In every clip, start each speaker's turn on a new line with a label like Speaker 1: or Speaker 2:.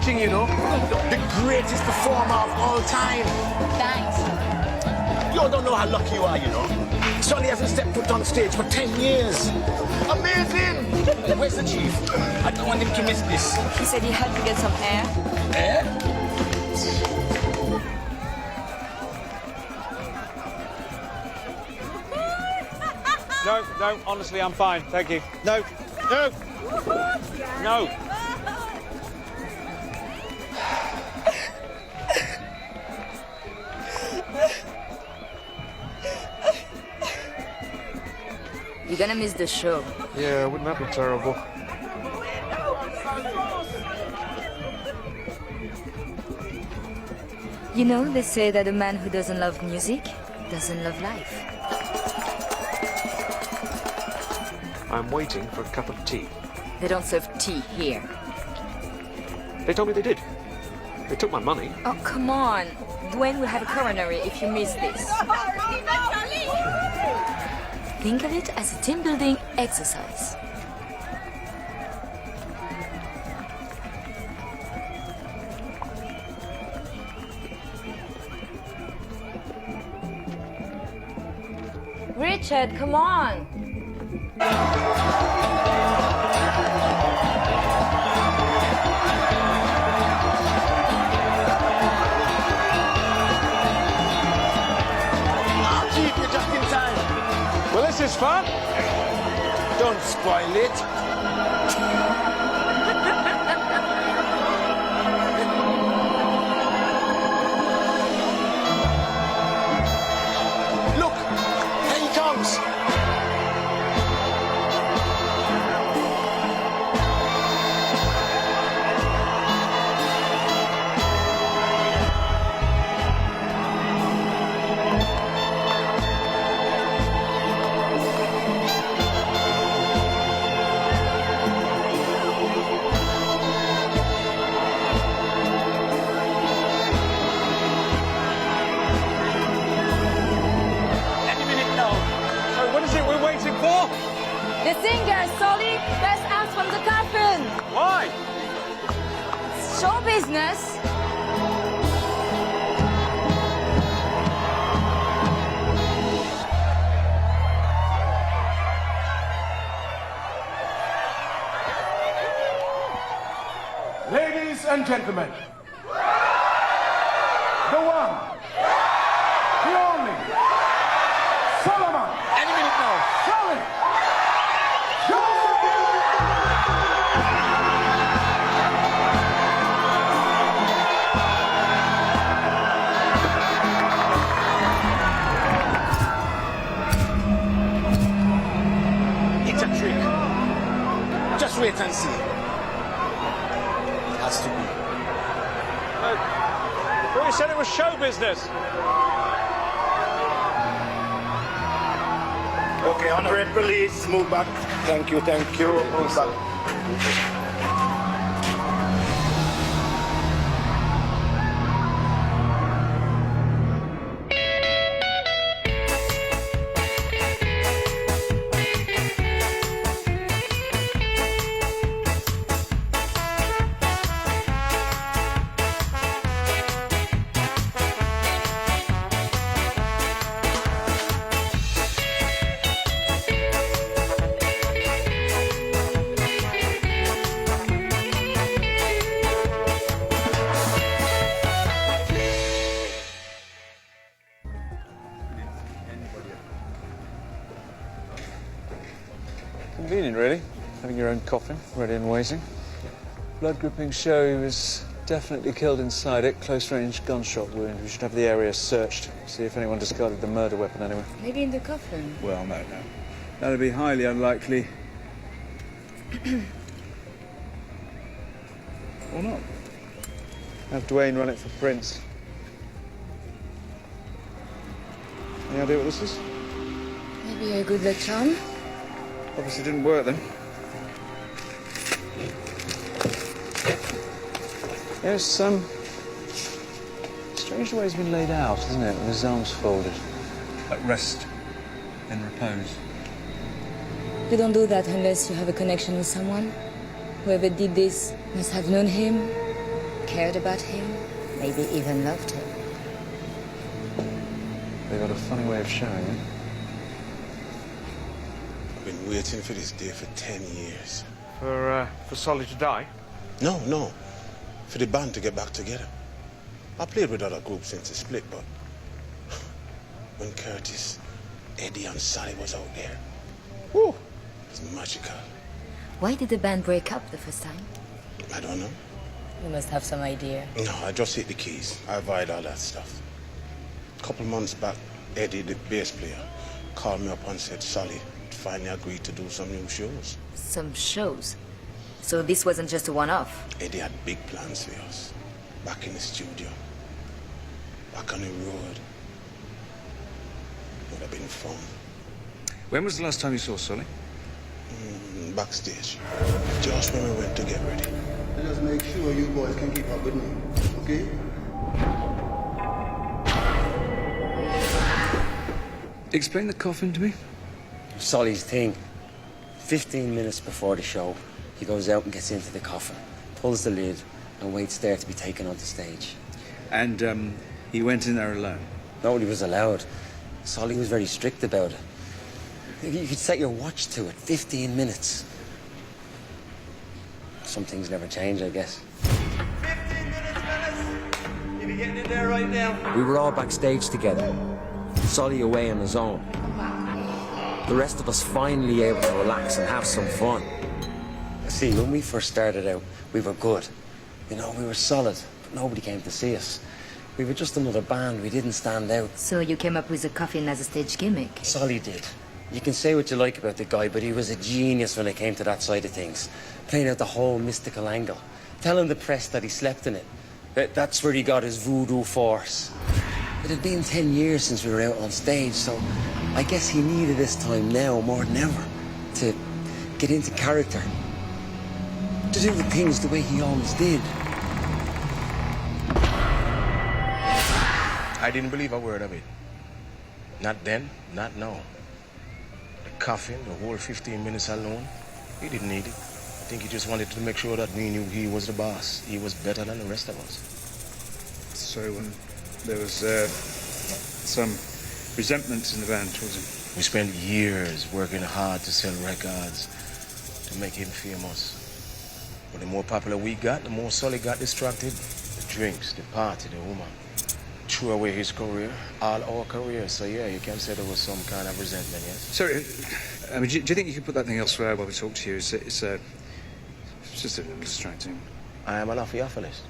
Speaker 1: watching, you know. The greatest performer of all time.
Speaker 2: Thanks.
Speaker 1: You don't know how lucky you are, you know. Sonny hasn't stepped foot on stage for 10 years. Amazing! Where's the chief? I don't want him to miss this.
Speaker 2: He said he had to get some air.
Speaker 1: Eh?
Speaker 3: No, honestly, I'm fine. Thank you. No.
Speaker 2: You're gonna miss the show.
Speaker 3: Yeah, wouldn't that be terrible?
Speaker 2: You know, they say that a man who doesn't love music doesn't love life.
Speaker 3: I'm waiting for a cup of tea.
Speaker 2: They don't serve tea here.
Speaker 3: They told me they did. They took my money.
Speaker 2: Oh, come on. Dwayne will have a coronary if you miss this. Think of it as a team-building exercise. Richard, come on.
Speaker 1: Chief, you're just in time.
Speaker 3: Well, this is fun.
Speaker 1: Don't spoil it. Look, here he comes.
Speaker 2: The singer, Solly, best out from the coffin.
Speaker 3: Why?
Speaker 2: Show business.
Speaker 4: Ladies and gentlemen, the one, the only, Solomon.
Speaker 1: Any minute now.
Speaker 4: Solid.
Speaker 1: It's a trick. Just wait and see. It has to be.
Speaker 3: Well, you said it was show business.
Speaker 1: Okay, honorary police, move back. Thank you. Move back.
Speaker 3: Convenient, really, having your own coffin, ready and waiting. Blood groupings show he was definitely killed inside it. Close-range gunshot wound. We should have the area searched, see if anyone discarded the murder weapon anyway.
Speaker 2: Maybe in the coffin.
Speaker 3: Well, no. That'd be highly unlikely. Or not. Have Dwayne run it for prints. Any idea what this is?
Speaker 2: Maybe a good luck charm.
Speaker 3: Obviously didn't work then. There's some strange the way he's been laid out, isn't it? With his arms folded. At rest, in repose.
Speaker 2: You don't do that unless you have a connection with someone. Whoever did this must have known him cared about him, maybe even loved him.
Speaker 3: They got a funny way of showing it.
Speaker 5: I've been waiting for this day for 10 years.
Speaker 4: For Solly to die?
Speaker 5: No. For the band to get back together. I played with other groups since the split, but when Curtis, Eddie and Sally was out there, whew, it was magical.
Speaker 2: Why did the band break up the first time?
Speaker 5: I don't know.
Speaker 2: You must have some idea.
Speaker 5: No, I just hit the keys. I avoid all that stuff. A couple months back, Eddie, the bass player, called me up and said Sally finally agreed to do some new shows.
Speaker 2: Some shows? So this wasn't just a one-off?
Speaker 5: Eddie had big plans for us. Back in the studio. Back on the road. Would have been fun.
Speaker 3: When was the last time you saw Solly?
Speaker 5: Backstage. Just when we went to get ready.
Speaker 6: Just make sure you boys can keep up with me, okay?
Speaker 3: Explain the coffin to me.
Speaker 7: Solly's thing. 15 minutes before the show, he goes out and gets into the coffin, pulls the lid, and waits there to be taken onto stage.
Speaker 3: And, he went in there alone?
Speaker 7: Nobody was allowed. Solly was very strict about it. You could set your watch to it, 15 minutes. Some things never change, I guess.
Speaker 8: 15 minutes, fellas! You be getting in there right now?
Speaker 7: We were all backstage together. Solly away on his own. The rest of us finally able to relax and have some fun. See, when we first started out, we were good. You know, we were solid, but nobody came to see us. We were just another band, we didn't stand out.
Speaker 2: So you came up with the coffin as a stage gimmick?
Speaker 7: Solly did. You can say what you like about the guy, but he was a genius when it came to that side of things. Playing out the whole mystical angle. Telling the press that he slept in it. That's where he got his voodoo force. It had been 10 years since we were out on stage, so I guess he needed this time now more than ever to get into character. To do the things the way he always did.
Speaker 5: I didn't believe a word of it. Not then, not now. The coffin, the whole 15 minutes alone, he didn't need it. I think he just wanted to make sure that we knew he was the boss. He was better than the rest of us.
Speaker 3: So, there was, some resentment in the band towards him?
Speaker 5: We spent years working hard to sell records, to make him famous. But the more popular we got, the more Solly got distracted. The drinks, the party, the woman. Threw away his career, all our careers. So yeah, you can say there was some kind of resentment, yes?
Speaker 3: Sorry, I mean, do you think you could put that thing elsewhere while we talk to you? It's just a little distracting.
Speaker 5: I am an Ophiophilis.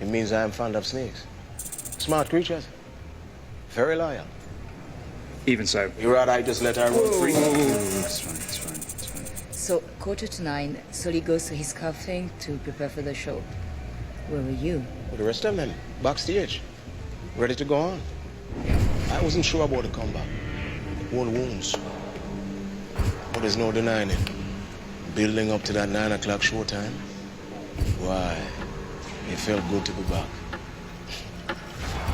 Speaker 5: It means I am fond of snakes. Smart creatures. Very loyal.
Speaker 3: Even so.
Speaker 5: You'd rather I just let her run free?
Speaker 3: That's fine.
Speaker 2: So, 8:45, Solly goes to his coffin to prepare for the show. Where were you?
Speaker 5: With the rest of them, backstage. Ready to go on. I wasn't sure about the comeback. All wounds. But there's no denying it. Building up to that 9 o'clock showtime. Why? It felt good to be back.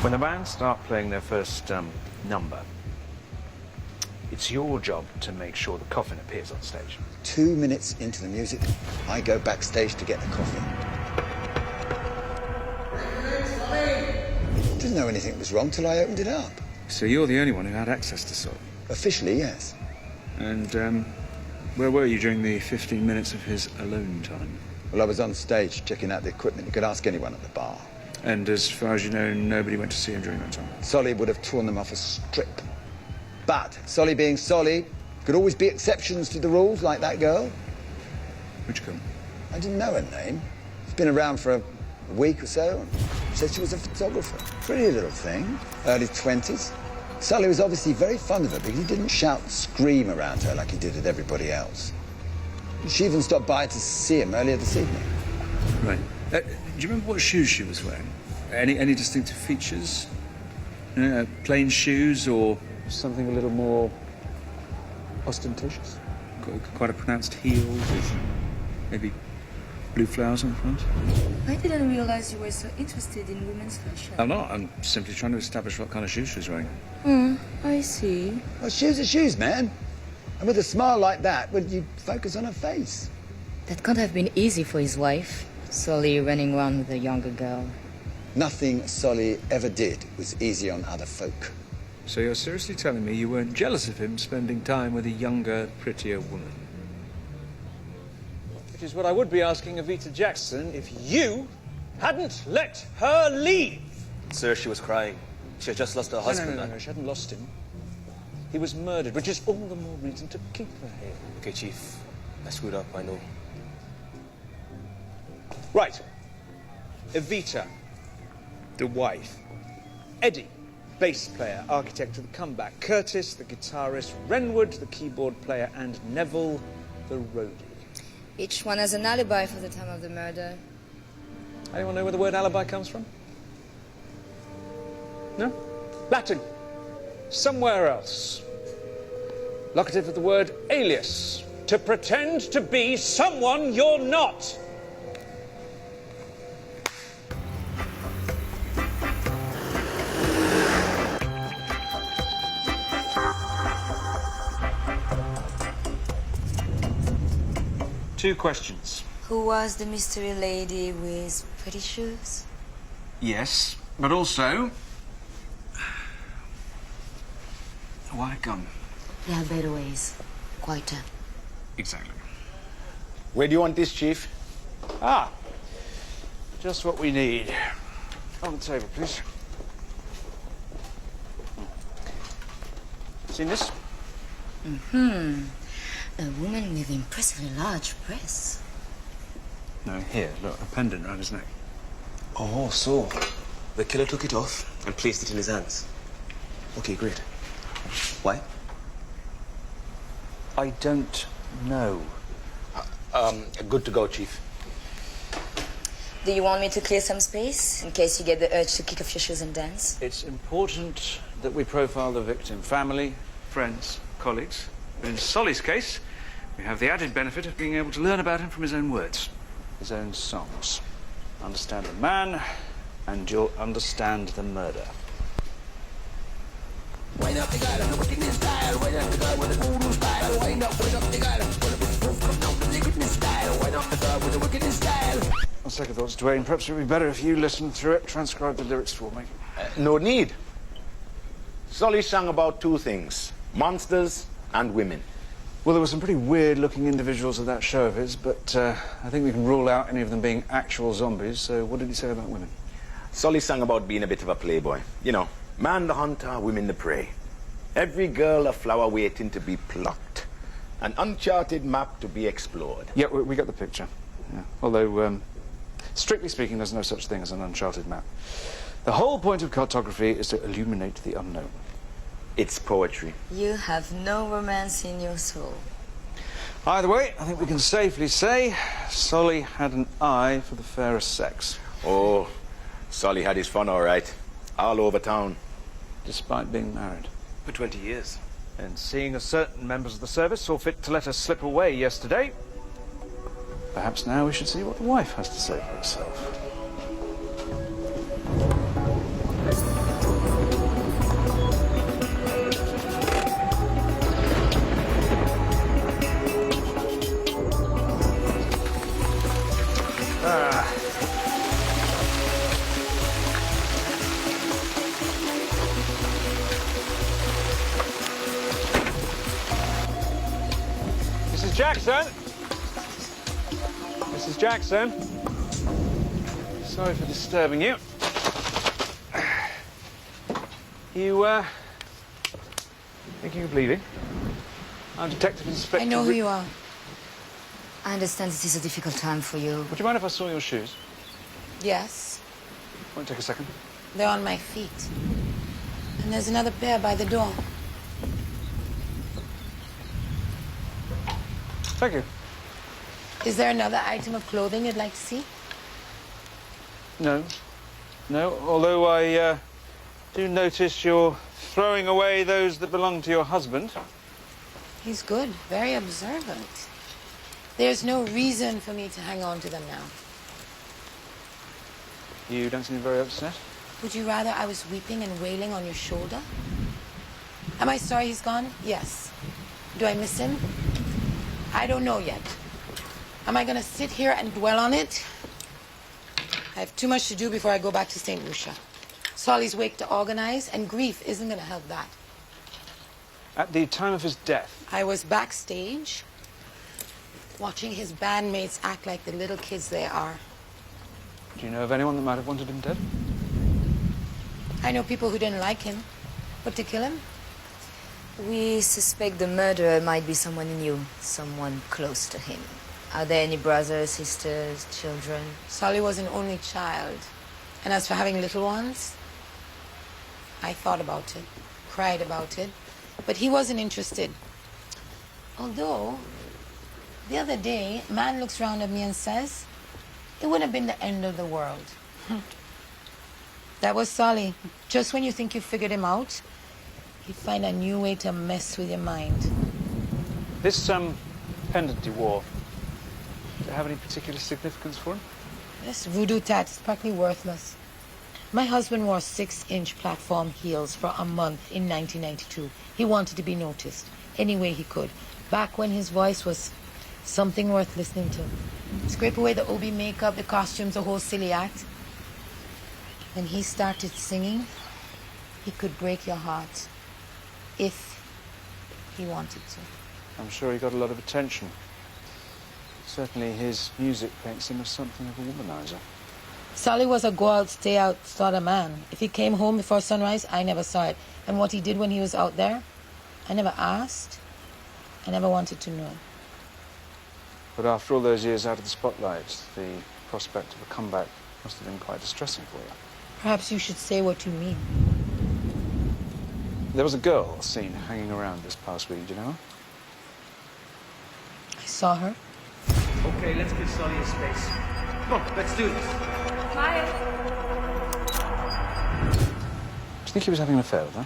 Speaker 3: When the band start playing their first number, it's your job to make sure the coffin appears on stage.
Speaker 6: 2 minutes into the music, I go backstage to get the coffin. Didn't know anything was wrong till I opened it up.
Speaker 3: So you're the only one who had access to Solly?
Speaker 6: Officially, yes.
Speaker 3: And where were you during the 15 minutes of his alone time?
Speaker 6: Well, I was on stage checking out the equipment. You could ask anyone at the bar.
Speaker 3: And as far as you know, nobody went to see him during that time?
Speaker 6: Solly would have torn them off a strip. But Solly being Solly, could always be exceptions to the rules, like that girl.
Speaker 3: Which girl?
Speaker 6: I didn't know her name. She's been around for a week or so. Said she was a photographer. Pretty little thing, early 20s. Solly was obviously very fond of her because he didn't shout and scream around her like he did at everybody else. She even stopped by to see him earlier this evening.
Speaker 3: Right. Do you remember what shoes she was wearing? Any distinctive features? Plain shoes or something a little more ostentatious? Quite a pronounced heel with maybe blue flowers on the front?
Speaker 2: I didn't realize you were so interested in women's fashion.
Speaker 3: I'm not. I'm simply trying to establish what kind of shoes she was wearing.
Speaker 2: I see.
Speaker 6: Well, shoes are shoes, man. And with a smile like that, would you focus on her face?
Speaker 2: That can't have been easy for his wife. Sully running around with a younger girl.
Speaker 6: Nothing Solly ever did was easy on other folk.
Speaker 3: So you're seriously telling me you weren't jealous of him spending time with a younger, prettier woman? Which is what I would be asking Evita Jackson if you hadn't let her leave.
Speaker 9: Sir, she was crying. She had just lost her husband.
Speaker 3: No, she hadn't lost him. He was murdered, which is all the more reason to keep her here.
Speaker 9: Okay, Chief. I screwed up, I know.
Speaker 3: Right. Evita, the wife. Eddie, bass player, architect of the comeback. Curtis, the guitarist. Renwood, the keyboard player. And Neville, the roadie.
Speaker 2: Each one has an alibi for the time of the murder.
Speaker 3: Anyone know where the word alibi comes from? No? Latin. Somewhere else. Locative of the word alias. To pretend to be someone you're not. Two questions.
Speaker 2: Who was the mystery lady with pretty shoes?
Speaker 3: Yes, but also... why a gun?
Speaker 2: There are better ways. Quieter.
Speaker 3: Exactly.
Speaker 1: Where do you want this, Chief?
Speaker 3: Ah, just what we need. On the table, please. Seen this?
Speaker 2: Mm-hmm. A woman with impressively large breasts.
Speaker 3: No, here, look, a pendant around his neck.
Speaker 9: Oh, so the killer took it off and placed it in his hands. Okay, great. Why?
Speaker 3: I don't know.
Speaker 1: Good to go, Chief.
Speaker 2: Do you want me to clear some space in case you get the urge to kick off your shoes and dance?
Speaker 3: It's important that we profile the victim. Family, friends, colleagues. But in Solly's case, we have the added benefit of being able to learn about him from his own words, his own songs. Understand the man, and you'll understand the murder.
Speaker 8: Wind up the girl on the wickedness style. Wind up the girl with the voodoo style. Wind up the girl with the wickedness style. Wind up the girl with the wickedness style.
Speaker 3: On second thoughts, Dwayne, perhaps it would be better if you listened through it, transcribe the lyrics for me.
Speaker 1: No need. Sully sang about two things, monsters and women.
Speaker 3: Well, there were some pretty weird-looking individuals at that show of his, but I think we can rule out any of them being actual zombies. So what did he say about women?
Speaker 1: Sully sang about being a bit of a playboy. You know, man the hunter, women the prey. Every girl a flower waiting to be plucked. An uncharted map to be explored.
Speaker 3: Yeah, we got the picture. Yeah. Although, strictly speaking, there's no such thing as an uncharted map. The whole point of cartography is to illuminate the unknown.
Speaker 1: It's poetry.
Speaker 2: You have no romance in your soul.
Speaker 3: Either way, I think we can safely say Solly had an eye for the fairest sex.
Speaker 1: Oh, Sully had his fun all right. All over town.
Speaker 3: Despite being married.
Speaker 9: For 20 years.
Speaker 3: And seeing as certain members of the service saw fit to let us slip away yesterday, perhaps now we should see what the wife has to say for herself. Mrs. Jackson? Mrs. Jackson? Sorry for disturbing you. You, thinking of leaving? I'm Detective Inspector...
Speaker 10: I know who you are.
Speaker 2: I understand this is a difficult time for you.
Speaker 3: Would you mind if I saw your shoes?
Speaker 10: Yes,
Speaker 3: Won't take a second.
Speaker 10: they're on my feet. And there's another pair by the door.
Speaker 3: Thank you.
Speaker 10: Is there another item of clothing you'd like to see?
Speaker 3: No. No, although I do notice you're throwing away those that belong to your husband.
Speaker 10: He's good, very observant. There's no reason for me to hang on to them now.
Speaker 3: You don't seem very upset.
Speaker 10: Would you rather I was weeping and wailing on your shoulder? Am I sorry he's gone? Yes. Do I miss him? I don't know yet. Am I gonna sit here and dwell on it? I have too much to do before I go back to St. Lucia. Solly's wake to organize, and grief isn't going to help that.
Speaker 3: At the time of his death,
Speaker 10: I was backstage, watching his bandmates act like the little kids they are.
Speaker 3: do you know of anyone that might have wanted him dead?
Speaker 10: I know people who didn't like him, but to kill him?
Speaker 2: We suspect the murderer might be someone he knew, someone close to him. Are there any brothers, sisters, children?
Speaker 10: Solly was an only child. And as for having little ones, I thought about it, cried about it, but he wasn't interested. Although, the other day, a man looks around at me and says, it wouldn't have been the end of the world. That was Solly. Just when you think you figured him out, he'd find a new way to mess with your mind.
Speaker 3: This pendant he wore, did it have any particular significance for him?
Speaker 10: This voodoo tat is practically worthless. My husband wore 6-inch platform heels for a month in 1992. He wanted to be noticed any way he could, back when his voice was something worth listening to. Scrape away the Obi makeup, the costumes, the whole silly act. When he started singing, he could break your heart if he wanted to.
Speaker 3: I'm sure he got a lot of attention. Certainly his music paints him as something of a womanizer.
Speaker 10: Solly was a go-out, stay-out sort of man. If he came home before sunrise, I never saw it. And what he did when he was out there, I never asked. I never wanted to know.
Speaker 3: But after all those years out of the spotlight, the prospect of a comeback must have been quite distressing for you.
Speaker 10: Perhaps you should say what you mean.
Speaker 3: There was a girl seen hanging around this past week, do you know her?
Speaker 10: I saw her.
Speaker 9: Okay, let's give Solly a space. Come on, let's do this.
Speaker 3: Do you think he was having an affair with her?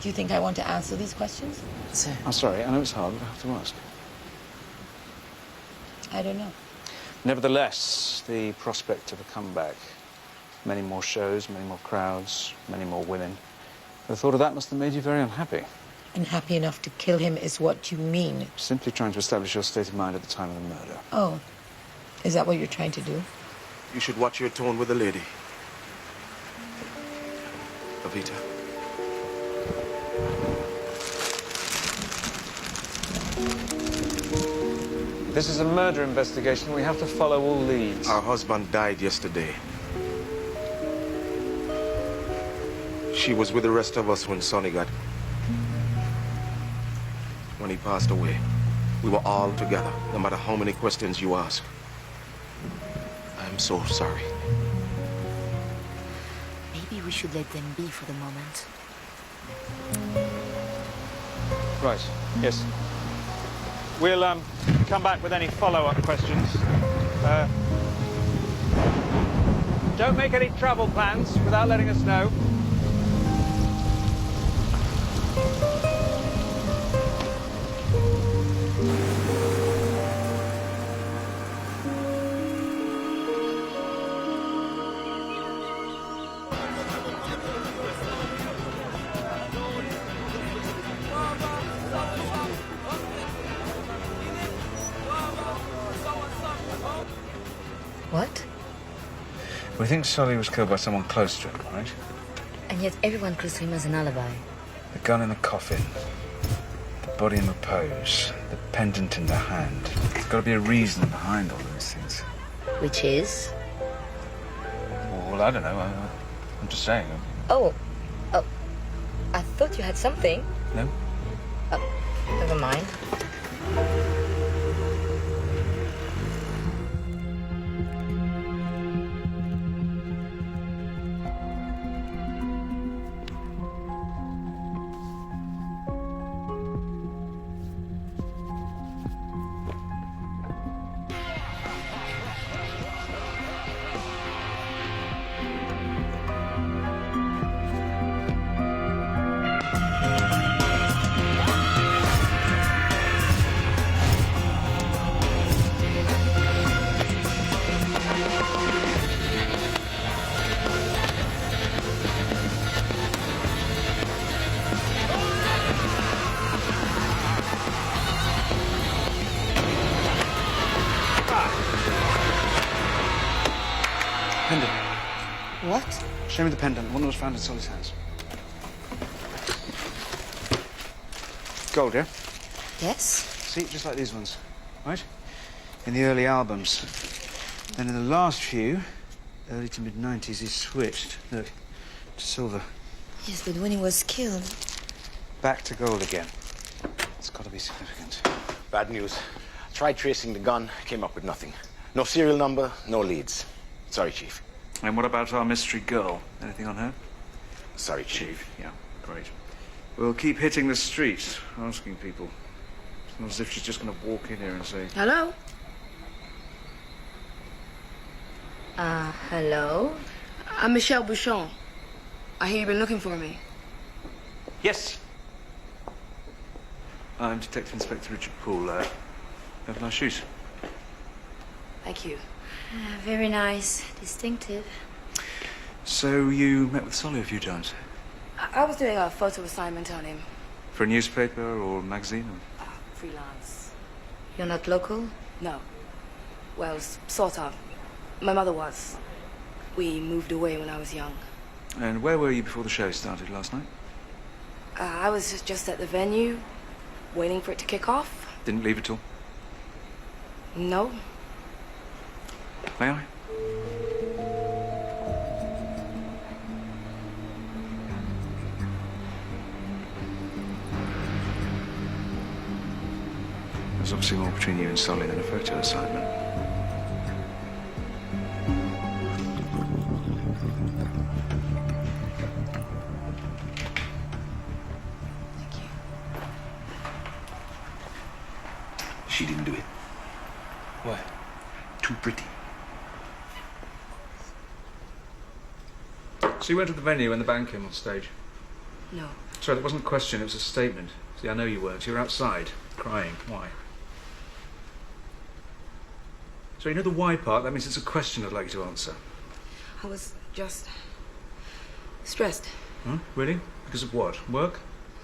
Speaker 10: Do you think I want to answer these questions?
Speaker 2: Sir.
Speaker 3: I'm sorry, I know it's hard, but I have to ask.
Speaker 10: I don't know.
Speaker 3: Nevertheless, the prospect of a comeback, many more shows, many more crowds, many more women, the thought of that must have made you very unhappy.
Speaker 10: Unhappy enough to kill him is what you mean.
Speaker 3: Simply trying to establish your state of mind at the time of the murder.
Speaker 10: Oh, is that what you're trying to do?
Speaker 5: You should watch your tone with the lady. Avita.
Speaker 3: This is a murder investigation. We have to follow all leads.
Speaker 5: Our husband died yesterday. She was with the rest of us when Sonny got... When he passed away. We were all together, no matter how many questions you ask. I'm so sorry.
Speaker 2: Maybe we should let them be for the moment.
Speaker 3: Right, yes. We'll come back with any follow-up questions. Don't make any travel plans without letting us know.
Speaker 2: What?
Speaker 3: We think Solly was killed by someone close to him, right?
Speaker 2: And yet everyone close to him has an alibi.
Speaker 3: The gun in the coffin, the body in repose, the pendant in the hand. There's got to be a reason behind all those things.
Speaker 2: Which is?
Speaker 3: Well, I don't know. I'm just saying.
Speaker 2: Oh. I thought you had something.
Speaker 3: No?
Speaker 2: Never mind.
Speaker 3: Show me the pendant, the one that was found in Solly's house. Gold, yeah?
Speaker 2: Yes?
Speaker 3: See, just like these ones, right? In the early albums. Then in the last few, early to mid-90s, he switched, look, to silver.
Speaker 2: Yes, but when he was killed...
Speaker 3: Back to gold again. It's got to be significant.
Speaker 1: Bad news. Tried tracing the gun, came up with nothing. No serial number, no leads. Sorry, Chief.
Speaker 3: And what about our mystery girl? Anything on her?
Speaker 1: Sorry, Chief.
Speaker 3: Yeah, great. We'll keep hitting the street, asking people. It's not as if she's just going to walk in here and say...
Speaker 10: Hello?
Speaker 2: Hello?
Speaker 11: I'm Michelle Bouchon. I hear you've been looking for me.
Speaker 3: Yes. I'm Detective Inspector Richard Poole. Have nice shoes.
Speaker 11: Thank you.
Speaker 2: Very nice. Distinctive.
Speaker 3: So you met with Solly a few times?
Speaker 11: I was doing a photo assignment on him.
Speaker 3: For a newspaper or a magazine? Or...
Speaker 11: Freelance.
Speaker 2: You're not local?
Speaker 11: No. Well, sort of. My mother was. We moved away when I was young.
Speaker 3: And where were you before the show started last night?
Speaker 11: I was just at the venue, waiting for it to kick off.
Speaker 3: Didn't leave at all?
Speaker 11: No.
Speaker 3: May I? There's obviously more between you and Solly than a photo assignment.
Speaker 11: Thank you.
Speaker 9: She didn't do it.
Speaker 5: Why?
Speaker 9: Too pretty.
Speaker 3: So you went to the venue when the band came on stage?
Speaker 11: No.
Speaker 3: Sorry, that wasn't a question, it was a statement. See, I know you weren't. You were outside, crying. Why? So you know the why part? That means it's a question I'd like you to answer.
Speaker 11: I was just stressed.
Speaker 3: Huh? Really? Because of what? Work?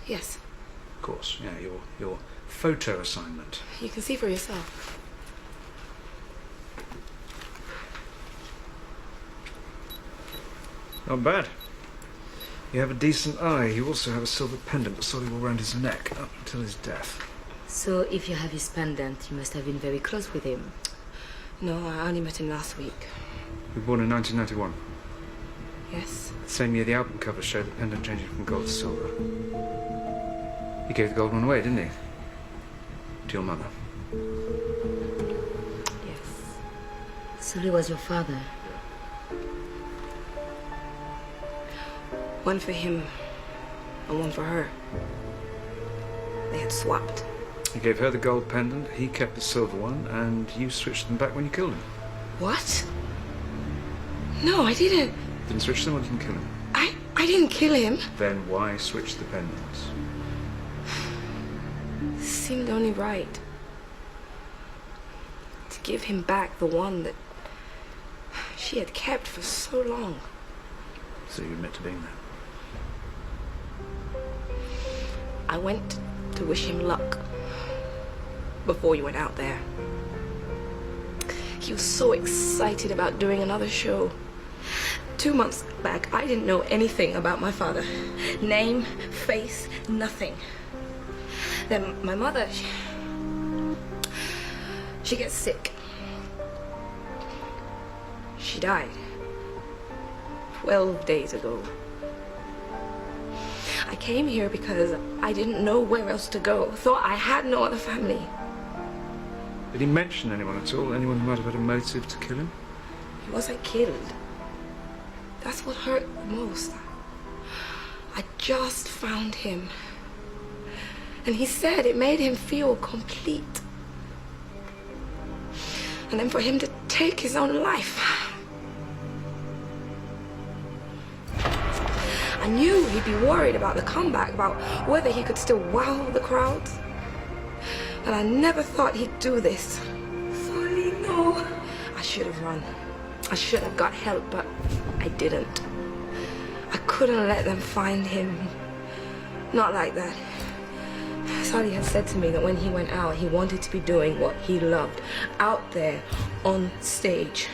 Speaker 11: Yes.
Speaker 3: Of course, yeah, your photo assignment.
Speaker 11: You can see for yourself.
Speaker 3: Not bad. You have a decent eye. You also have a silver pendant that Solly wore around his neck up until his death.
Speaker 2: So if you have his pendant, you must have been very close with him.
Speaker 11: No, I only met him last week.
Speaker 3: You were born in 1991.
Speaker 11: Yes.
Speaker 3: The same year the album cover showed the pendant changing from gold to silver. He gave the gold one away, didn't he? To your mother.
Speaker 11: Yes.
Speaker 2: Sully was your father.
Speaker 11: One for him and one for her. They had swapped.
Speaker 3: He gave her the gold pendant, he kept the silver one, and you switched them back when you killed him.
Speaker 11: What? No, I didn't.
Speaker 3: Didn't switch them or didn't kill him?
Speaker 11: I didn't kill him.
Speaker 3: Then why switch the pendants?
Speaker 11: Seemed only right. To give him back the one that she had kept for so long.
Speaker 3: So you admit to being there?
Speaker 11: I went to wish him luck before you went out there. He was so excited about doing another show. 2 months back, I didn't know anything about my father. Name, face, nothing. Then my mother, she gets sick. She died 12 days ago. I came here because I didn't know where else to go. Thought I had no other family.
Speaker 3: Did he mention anyone at all? Anyone who might have had a motive to kill him?
Speaker 11: He wasn't killed. That's what hurt the most. I just found him. And he said it made him feel complete. And then for him to take his own life. I knew he'd be worried about the comeback, about whether he could still wow the crowds. And I never thought he'd do this. Sorry, no. I should have run. I should have got help, but I didn't. I couldn't let them find him. Not like that. Sally had said to me that when he went out, he wanted to be doing what he loved. Out there, on stage.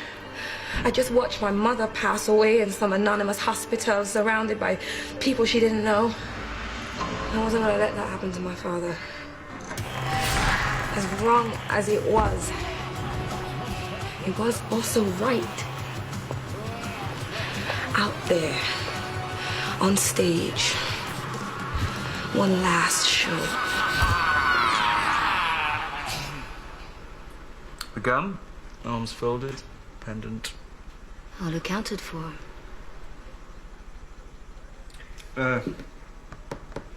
Speaker 11: I just watched my mother pass away in some anonymous hospital, surrounded by people she didn't know. I wasn't gonna let that happen to my father. As wrong as it was also right. Out there, on stage, one last show.
Speaker 3: The gun, arms folded, pendant.
Speaker 2: All accounted for.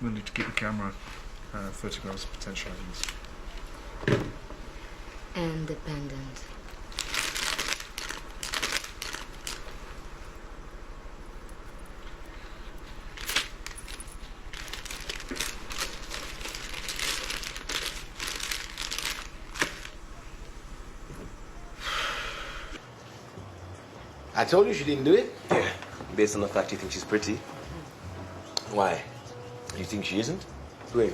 Speaker 3: We'll need to keep the camera photographs of potential evidence.
Speaker 2: And the pendant.
Speaker 1: I told you she didn't do it.
Speaker 9: Yeah, based on the fact you think she's pretty.
Speaker 1: Why? You think she isn't?
Speaker 9: Wait,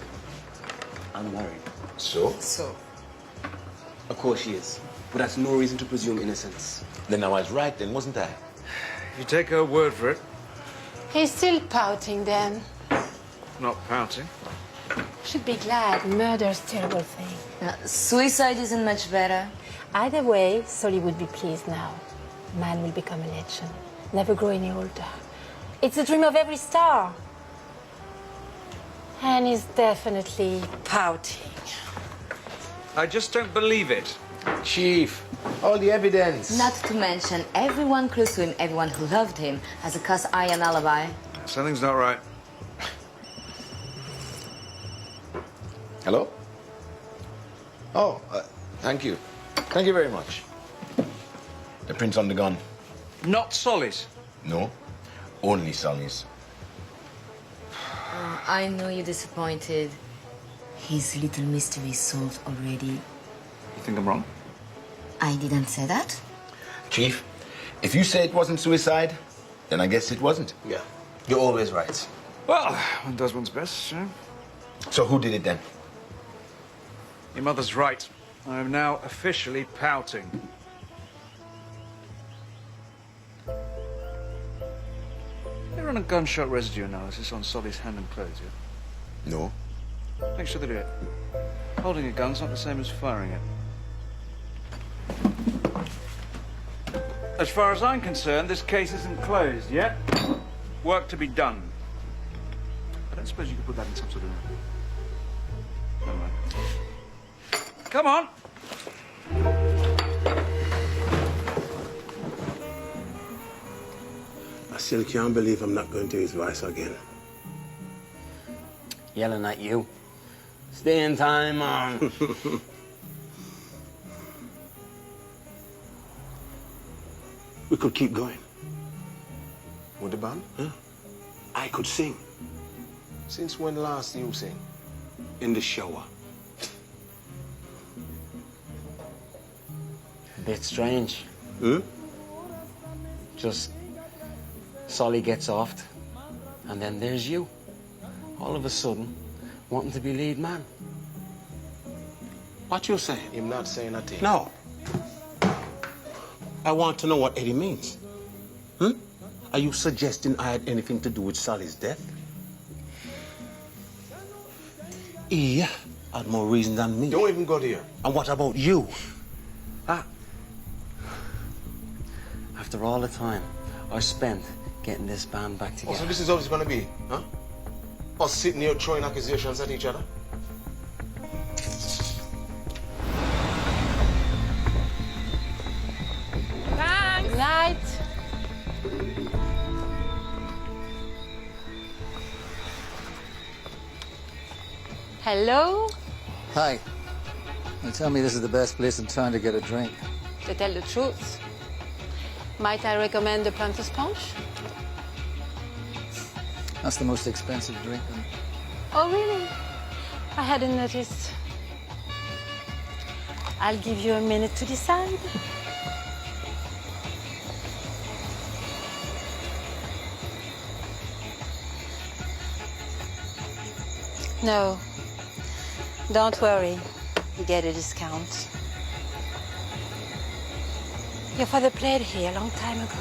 Speaker 9: I'm worried.
Speaker 1: So?
Speaker 2: So?
Speaker 9: Of course she is, but that's no reason to presume innocence.
Speaker 1: Then I was right then, wasn't I?
Speaker 3: You take her word for it.
Speaker 10: He's still pouting then.
Speaker 3: Not pouting.
Speaker 10: Should be glad. Murder's a terrible thing.
Speaker 2: Suicide isn't much better.
Speaker 10: Either way, Sully would be pleased now. Man will become a legend, never grow any older. It's the dream of every star. And he's definitely pouting.
Speaker 3: I just don't believe it.
Speaker 1: Chief, all the evidence.
Speaker 2: Not to mention, everyone close to him, everyone who loved him, has a cast eye and alibi.
Speaker 3: Something's not right.
Speaker 1: Hello? Oh, thank you. Thank you very much. The print on the gun?
Speaker 3: Not solid.
Speaker 1: No, only Sonny's.
Speaker 2: I know you're disappointed. His little mystery is solved already.
Speaker 3: You think I'm wrong?
Speaker 2: I didn't say that.
Speaker 1: Chief, if you say it wasn't suicide, then I guess it wasn't.
Speaker 9: Yeah, you're always right.
Speaker 3: Well, one does one's best, you know.
Speaker 1: So who did it then?
Speaker 3: Your mother's right. I am now officially pouting. They run a gunshot residue analysis on Solly's hand and clothes, yeah?
Speaker 1: No.
Speaker 3: Make sure they do it. Holding a gun's not the same as firing it. As far as I'm concerned, this case isn't closed yet. Work to be done. I don't suppose you could put that in some sort of... Never mind. Come on!
Speaker 5: I still can't believe I'm not going to his vice again.
Speaker 7: Yelling at you. Stay in time, on.
Speaker 5: We could keep going.
Speaker 9: With the band?
Speaker 5: Huh? I could sing
Speaker 9: Since when last you sing?
Speaker 5: in the shower.
Speaker 7: A bit strange.
Speaker 5: Hmm?
Speaker 7: Just Solly gets offed, and then there's you. All of a sudden, wanting to be lead man.
Speaker 5: What you saying?
Speaker 9: Him not saying a thing.
Speaker 5: No. I want to know what Eddie means. Hmm? Are you suggesting I had anything to do with Sally's death? He had more reason than me.
Speaker 9: Don't even go there.
Speaker 5: And what about you?
Speaker 7: After all the time I spent getting this band back
Speaker 9: Oh,
Speaker 7: together.
Speaker 9: so this is how it's gonna be, huh? Us sitting here throwing accusations at each other?
Speaker 10: Thanks. Good night. Hello?
Speaker 12: Hi. They tell me this is the best place in town to get a drink.
Speaker 10: To tell the truth, might I recommend the Planter's Punch?
Speaker 12: That's the most expensive drink.
Speaker 10: Oh, really? I hadn't noticed. I'll give you a minute to decide. No, don't worry. You get a discount. Your father played here a long time ago.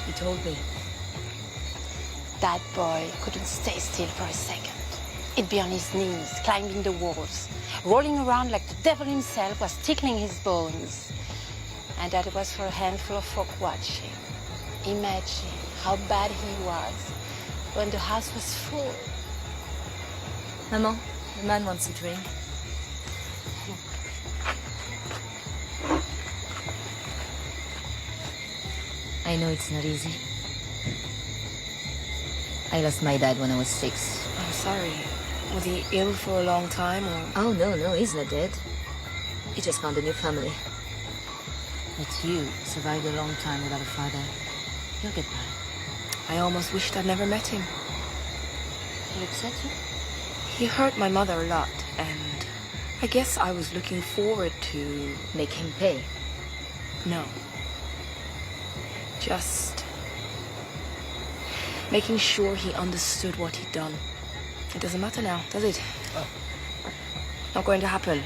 Speaker 2: He told me.
Speaker 10: That boy couldn't stay still for a second. He'd be on his knees, climbing the walls, rolling around like the devil himself was tickling his bones. And that was for a handful of folk watching. Imagine how bad he was when the house was full.
Speaker 2: Maman, the man wants a drink. I know it's not easy. I lost my dad when I was 6.
Speaker 11: I'm sorry. Was he ill for a long time, or...?
Speaker 2: Oh, no, he's not dead. He just found a new family. But you survived a long time without a father. You'll get by.
Speaker 11: I almost wished I'd never met him.
Speaker 2: He upset you?
Speaker 11: He hurt my mother a lot, and I guess I was looking forward to...
Speaker 2: Make him pay?
Speaker 11: No. Just... making sure he understood what he'd done. It doesn't matter now, does it? Not going to happen.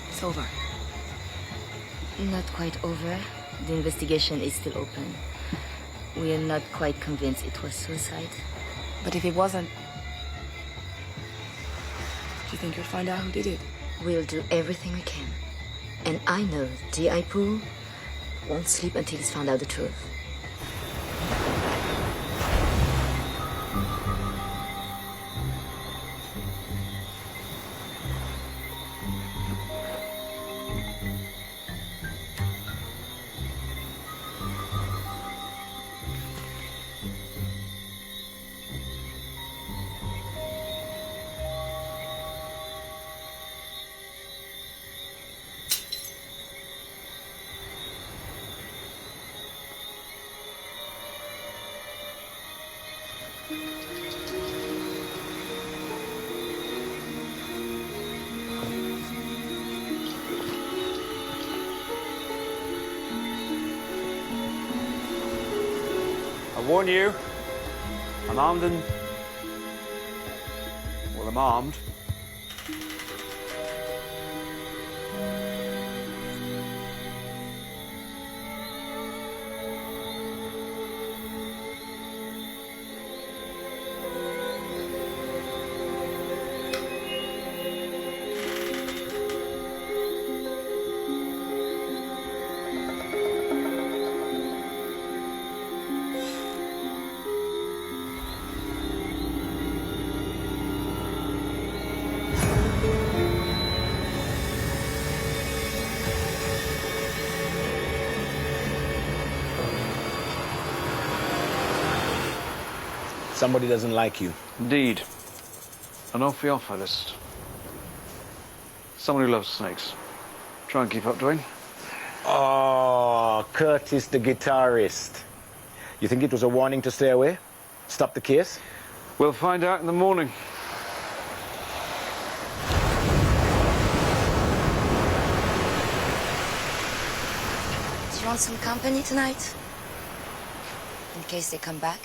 Speaker 11: It's over.
Speaker 2: Not quite over. The investigation is still open. We are not quite convinced it was suicide.
Speaker 11: But if it wasn't... do you think you'll find out who did it?
Speaker 2: We'll do everything we can. And I know D.I. Pooh won't sleep until he's found out the truth.
Speaker 4: I warn you, I'm armed and... well, I'm armed.
Speaker 1: Somebody doesn't like you.
Speaker 4: Indeed. An off the offer list. Someone who loves snakes. Try and keep up, Dwayne.
Speaker 1: Oh, Curtis the guitarist. You think it was a warning to stay away? Stop the case?
Speaker 4: We'll find out in the morning.
Speaker 2: Do you want some company tonight? In case they come back?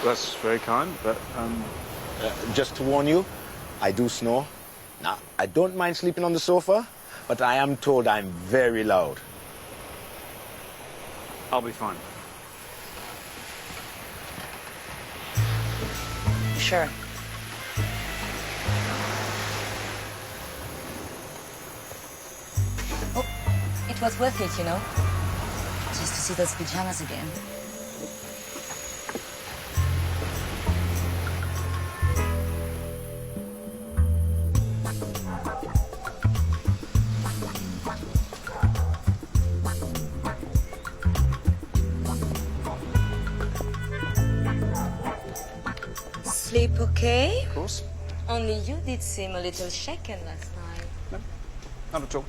Speaker 4: That's very kind, but,
Speaker 1: just to warn you, I do snore. Now, I don't mind sleeping on the sofa, but I am told I'm very loud.
Speaker 4: I'll be fine.
Speaker 2: Sure. Oh, it was worth it, you know? Just to see those pajamas again. Sleep okay?
Speaker 4: Of course.
Speaker 2: Only you did seem a little shaken last night.
Speaker 4: No, not at all.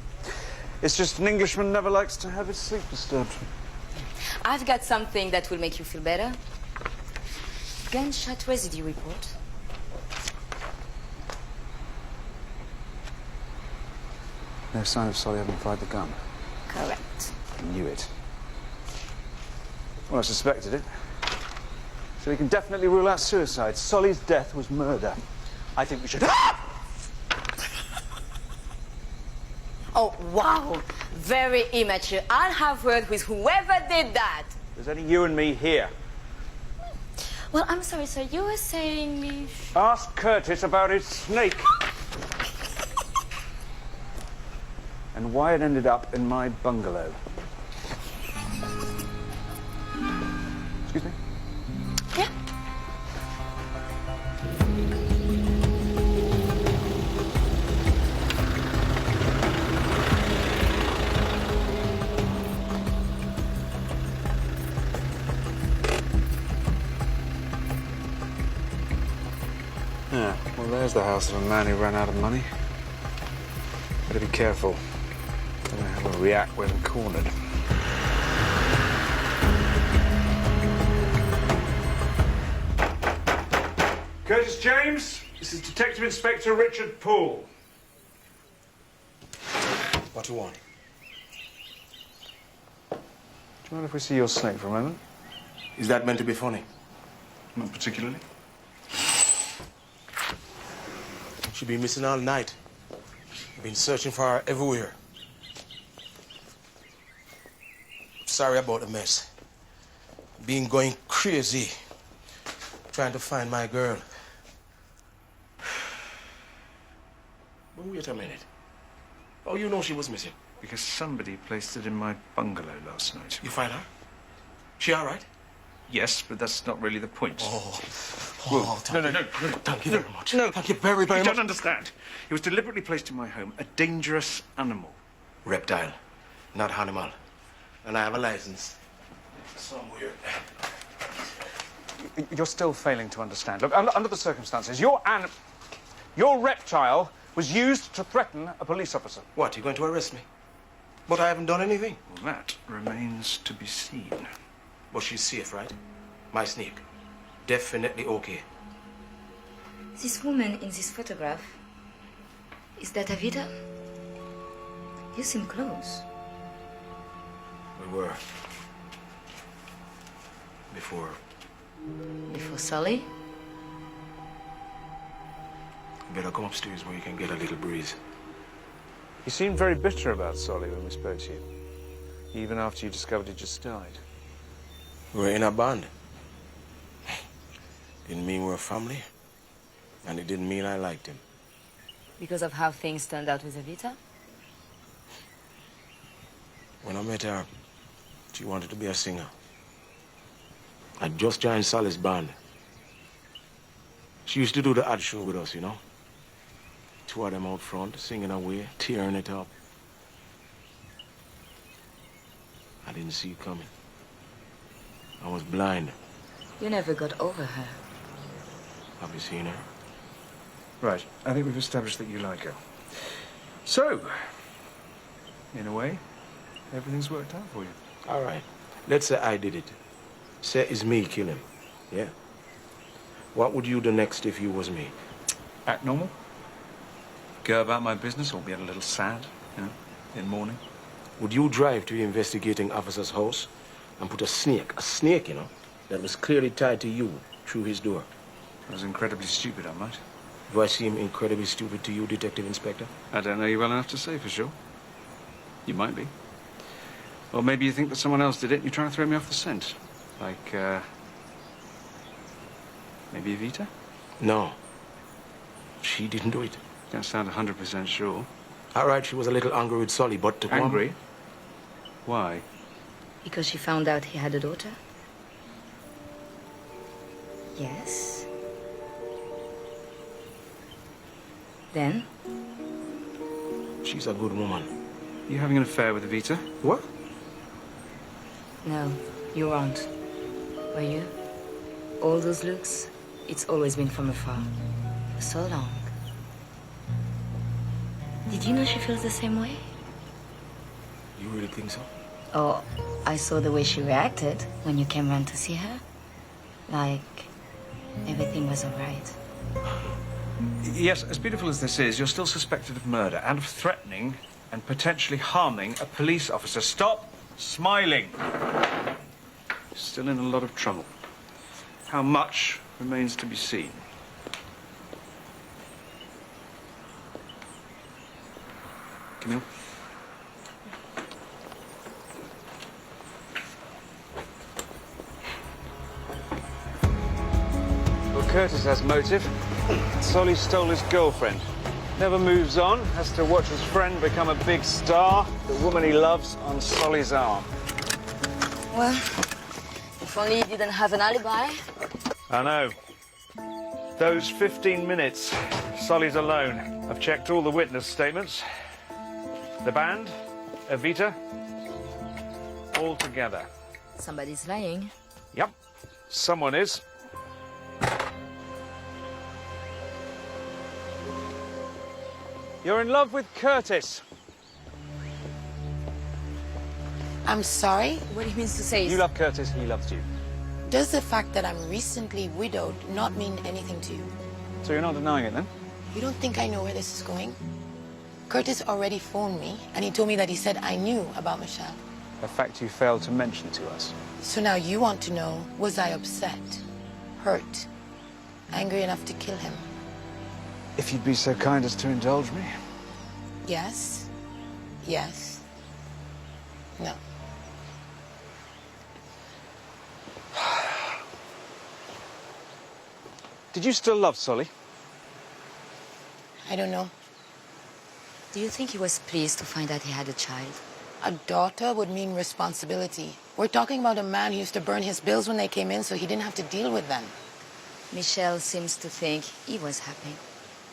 Speaker 4: It's just an Englishman never likes to have his sleep disturbed.
Speaker 2: I've got something that will make you feel better. Gunshot residue report.
Speaker 4: No sign of Solly having fired the gun.
Speaker 2: Correct.
Speaker 4: I knew it. Well, I suspected it. So we can definitely rule out suicide. Solly's death was murder. I think we should...
Speaker 2: Oh, wow. Very immature. I'll have word with whoever did that.
Speaker 4: There's only you and me here.
Speaker 2: Well, I'm sorry, sir. You were saying...
Speaker 4: Ask Curtis about his snake. And why it ended up in my bungalow. Excuse me?
Speaker 2: Yeah.
Speaker 3: Yeah, well, there's the house of a man who ran out of money. Better be careful. Don't know how he'll react when cornered.
Speaker 4: Curtis James, this is Detective Inspector Richard Poole.
Speaker 5: What do you want?
Speaker 3: Do you mind if we see your snake for a moment?
Speaker 5: Is that meant to be funny?
Speaker 3: Not particularly.
Speaker 5: She's been missing all night. I've been searching for her everywhere. Sorry about the mess. Been going crazy trying to find my girl. But wait a minute. Oh, you know she was missing?
Speaker 3: Because somebody placed it in my bungalow last night.
Speaker 5: You find her? She all right?
Speaker 3: Yes, but that's not really the point.
Speaker 5: Oh,
Speaker 3: No.
Speaker 5: Thank you very much.
Speaker 3: No.
Speaker 5: Thank you very, very
Speaker 3: You
Speaker 5: much.
Speaker 3: don't understand. It was deliberately placed in my home, a dangerous animal.
Speaker 5: Reptile, not animal. And I have a license. Somewhere.
Speaker 4: You're still failing to understand. Look, under the circumstances, your reptile was used to threaten a police officer.
Speaker 5: What, you going to arrest me? But I haven't done anything.
Speaker 3: Well, that remains to be seen.
Speaker 5: But she's safe, right? My snake. Definitely okay.
Speaker 2: This woman in this photograph, is that Avita? You seem close.
Speaker 5: We were. Before.
Speaker 2: Before Sully?
Speaker 5: You better come upstairs where you can get a little breeze.
Speaker 3: You seemed very bitter about Solly when we spoke to you. Even after you discovered he just died.
Speaker 5: We're in a band. Didn't mean we're a family. And it didn't mean I liked him.
Speaker 2: Because of how things turned out with Avita?
Speaker 5: When I met her, she wanted to be a singer. I just joined Sally's band. She used to do the ad show with us, you know? Two of them out front, singing away, tearing it up. I didn't see it coming. I was blind.
Speaker 2: You never got over her.
Speaker 5: Have you seen her?
Speaker 3: Right. I think we've established that you like her. So, in a way, everything's worked out for you.
Speaker 5: All right. Let's say I did it. Say it's me kill him. Yeah? What would you do next if you was me?
Speaker 3: Act normal. Go about my business, albeit a little sad, you know, in mourning.
Speaker 5: Would you drive to the investigating officer's house and put a snake, you know, that was clearly tied to you through his door?
Speaker 3: I was incredibly stupid, I might.
Speaker 5: Do I seem incredibly stupid to you, Detective Inspector?
Speaker 3: I don't know you well enough to say for sure. You might be. Or maybe you think that someone else did it and you're trying to throw me off the scent. Like, maybe Evita?
Speaker 5: No. She didn't do it.
Speaker 3: Don't sound 100% sure.
Speaker 5: All right, she was a little angry with Sully, but to come...
Speaker 3: Angry? Why?
Speaker 2: Because she found out he had a daughter? Yes. Then?
Speaker 5: She's a good woman.
Speaker 3: You having an affair with Evita?
Speaker 5: What?
Speaker 2: No, you weren't. Were you? All those looks, it's always been from afar. For so long. Did you know she feels the same way?
Speaker 5: You really think so?
Speaker 2: Oh, I saw the way she reacted when you came round to see her. Like, everything was all right.
Speaker 3: Yes, as beautiful as this is, you're still suspected of murder and of threatening and potentially harming a police officer. Stop smiling. Still in a lot of trouble. How much remains to be seen. Camille?
Speaker 4: Curtis has motive. Solly stole his girlfriend. Never moves on, has to watch his friend become a big star, the woman he loves on Solly's arm.
Speaker 2: Well, if only he didn't have an alibi.
Speaker 4: I know. Those 15 minutes, Solly's alone. I've checked all the witness statements. The band, Evita, all together.
Speaker 2: Somebody's lying.
Speaker 4: Yep, someone is. You're in love with Curtis.
Speaker 10: I'm sorry?
Speaker 2: What he means to say is...
Speaker 4: You love Curtis, he loves you.
Speaker 10: Does the fact that I'm recently widowed not mean anything to you?
Speaker 4: So you're not denying it, then?
Speaker 10: You don't think I know where this is going? Curtis already phoned me, and he told me that he said I knew about Michelle.
Speaker 4: A fact you failed to mention to us.
Speaker 10: So now you want to know, was I upset, hurt, angry enough to kill him?
Speaker 4: If you'd be so kind as to indulge me.
Speaker 10: Yes. Yes. No.
Speaker 4: Did you still love Solly?
Speaker 10: I don't know.
Speaker 2: Do you think he was pleased to find out he had a child?
Speaker 10: A daughter would mean responsibility. We're talking about a man who used to burn his bills when they came in so he didn't have to deal with them.
Speaker 2: Michelle seems to think he was happy.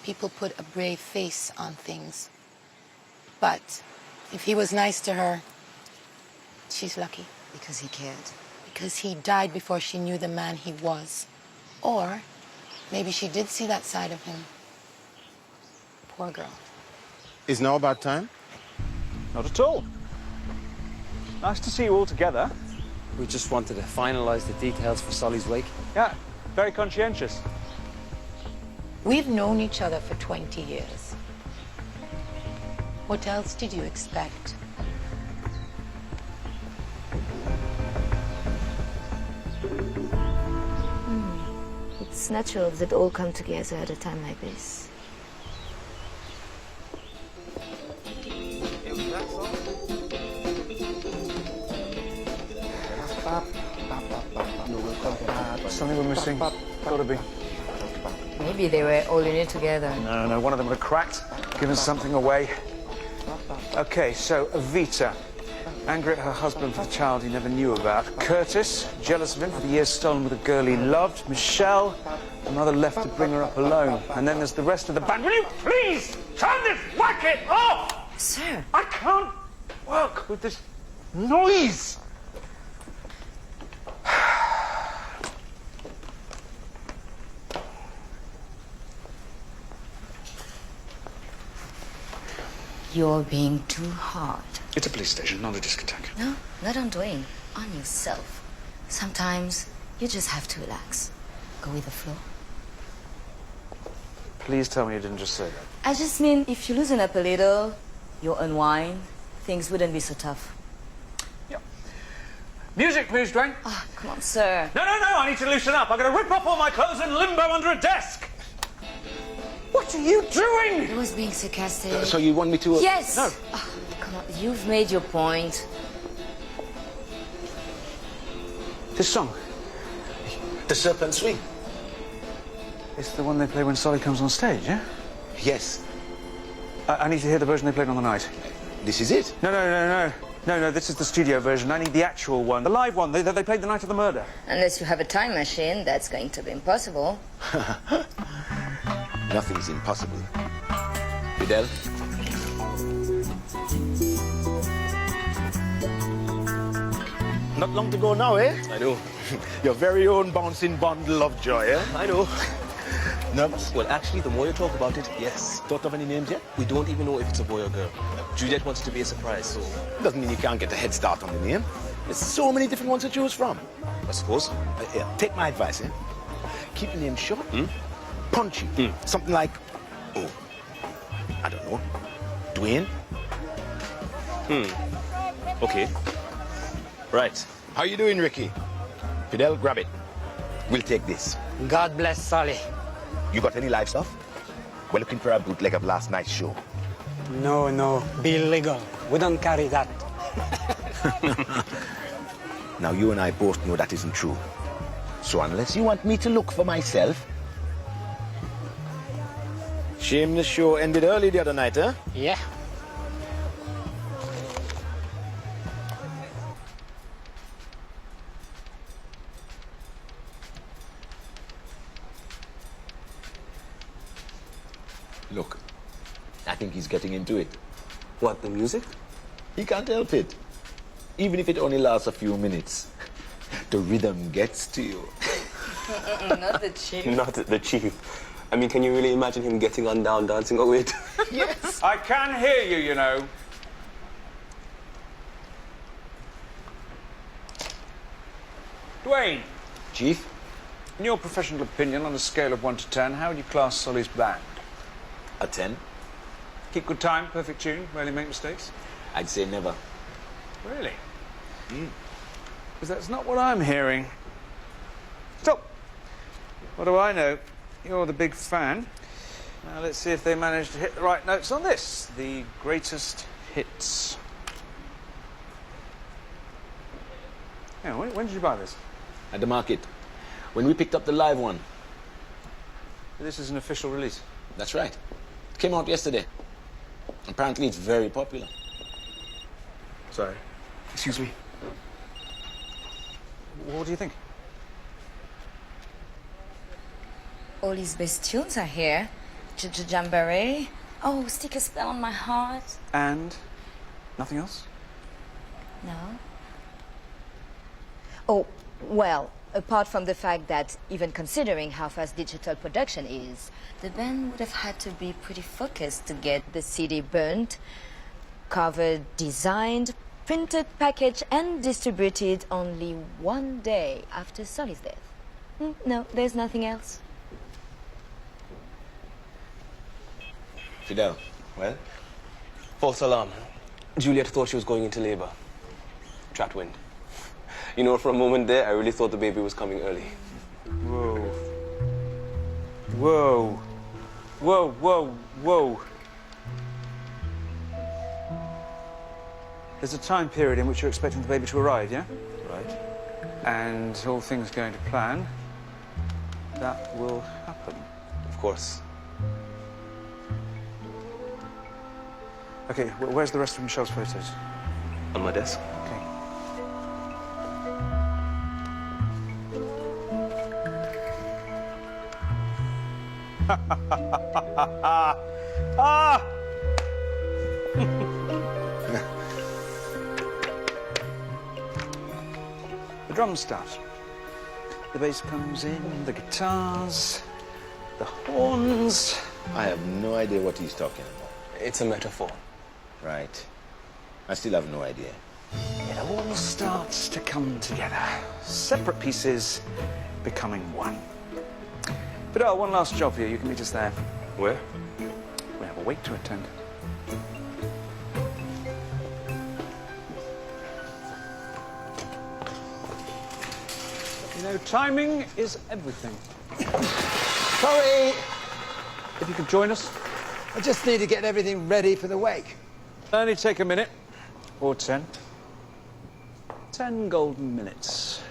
Speaker 10: People put a brave face on things. But if he was nice to her, she's lucky.
Speaker 2: Because he cared.
Speaker 10: Because he died before she knew the man he was. Or maybe she did see that side of him. Poor girl.
Speaker 1: Is now about time?
Speaker 4: Not at all. Nice to see you all together.
Speaker 7: We just wanted to finalise the details for Solly's wake.
Speaker 4: Yeah, very conscientious.
Speaker 10: We've known each other for 20 years. What else did you expect?
Speaker 2: It's natural that it all come together at a time like this.
Speaker 4: Something we're missing. Gotta be.
Speaker 2: Maybe they were all in it together.
Speaker 4: No, one of them would have cracked, given something away. Okay, so Evita, angry at her husband for the child he never knew about. Curtis, jealous of him for the years stolen with a girl he loved. Michelle, a mother left to bring her up alone. And then there's the rest of the band. Will you please turn this racket off?
Speaker 2: Sir.
Speaker 4: I can't work with this noise.
Speaker 2: You're being too hard.
Speaker 4: It's a police station, not a discotheque.
Speaker 2: No, not on Dwayne. On yourself. Sometimes you just have to relax. Go with the flow.
Speaker 4: Please tell me you didn't just say that.
Speaker 2: I just mean, if you loosen up a little, you'll unwind, things wouldn't be so tough.
Speaker 4: Yeah. Music, please, Dwayne.
Speaker 2: Oh, come on, sir.
Speaker 4: No, I need to loosen up. I'm going to rip off all my clothes and limbo under a desk. What are you doing?
Speaker 2: I was being sarcastic.
Speaker 1: So you want me to...
Speaker 2: Yes!
Speaker 4: No.
Speaker 2: Oh, come on, you've made your point.
Speaker 4: This song?
Speaker 5: The Serpent Swing.
Speaker 4: It's the one they play when Solly comes on stage, yeah?
Speaker 5: Yes.
Speaker 4: I need to hear the version they played on the night.
Speaker 5: This is it?
Speaker 4: No, this is the studio version. I need the actual one, the live one. They played the night of the murder.
Speaker 2: Unless you have a time machine, that's going to be impossible.
Speaker 1: Nothing's impossible. Fidel? Not long to go now, eh?
Speaker 9: I know.
Speaker 1: Your very own bouncing bundle of joy, eh?
Speaker 9: I know.
Speaker 1: Nervous?
Speaker 9: Well, actually, the more you talk about it, yes.
Speaker 1: Thought of any names yet?
Speaker 9: We don't even know if it's a boy or girl. Juliet wants it to be a surprise, so...
Speaker 1: Doesn't mean you can't get a head start on the name. There's so many different ones to choose from.
Speaker 9: I suppose.
Speaker 1: Here, take my advice, eh? Keep the name short, punchy. Something like, oh, I don't know, Dwayne?
Speaker 9: Okay. Right.
Speaker 1: How you doing, Ricky? Fidel, grab it. We'll take this.
Speaker 12: God bless Solly.
Speaker 1: You got any live stuff? We're looking for a bootleg of last night's show.
Speaker 12: No. Be legal. We don't carry that.
Speaker 1: Now, you and I both know that isn't true. So unless you want me to look for myself, Shame the show ended early the other night, huh?
Speaker 13: Yeah.
Speaker 1: Look, I think he's getting into it.
Speaker 9: What, the music?
Speaker 1: He can't help it. Even if it only lasts a few minutes. The rhythm gets to you.
Speaker 2: Not the chief.
Speaker 9: Not the chief. I mean, can you really imagine him getting on down, dancing? Oh, wait.
Speaker 1: Yes.
Speaker 4: I can hear you, you know. Dwayne,
Speaker 1: Chief?
Speaker 4: in your professional opinion, on a scale of 1 to 10, how would you class Solly's band?
Speaker 1: A 10?
Speaker 4: Keep good time, perfect tune, rarely make mistakes?
Speaker 1: I'd say never.
Speaker 4: Really? Because that's not what I'm hearing. Stop! What do I know? You're the big fan. Now let's see if they managed to hit the right notes on this. The greatest hits. Yeah, when did you buy this?
Speaker 1: At the market. When we picked up the live one.
Speaker 4: This is an official release.
Speaker 1: That's right. It came out yesterday. Apparently it's very popular.
Speaker 4: Sorry.
Speaker 9: Excuse me.
Speaker 4: What do you think?
Speaker 2: All his best tunes are here. Jamboree. Oh, Stick a Spell on My Heart.
Speaker 4: And nothing else?
Speaker 2: No. Oh, well, apart from the fact that even considering how fast digital production is, the band would have had to be pretty focused to get the CD burnt, covered, designed, printed, packaged, and distributed only one day after Solly's death. No, there's nothing else.
Speaker 1: Fidel, well?
Speaker 9: False alarm. Juliet thought she was going into labor. Trapped wind. You know, for a moment there, I really thought the baby was coming early.
Speaker 4: Whoa. Whoa. Whoa, whoa, whoa. There's a time period in which you're expecting the baby to arrive, yeah?
Speaker 9: Right.
Speaker 4: And all things going to plan, that will happen.
Speaker 9: Of course.
Speaker 4: Okay, where's the rest of Michelle's photos?
Speaker 9: On my desk.
Speaker 4: Okay. Ah! The drums start. The bass comes in, the guitars, the horns.
Speaker 1: I have no idea what he's talking about.
Speaker 9: It's a metaphor.
Speaker 1: Right. I still have no idea.
Speaker 4: It all starts to come together. Separate pieces becoming one. Fidel, one last job for you. You can meet us there.
Speaker 9: Where?
Speaker 4: We have a wake to attend. You know, timing is everything.
Speaker 6: Sorry,
Speaker 4: If you could join us.
Speaker 6: I just need to get everything ready for the wake.
Speaker 4: Only take a minute. Or 10. 10 golden minutes.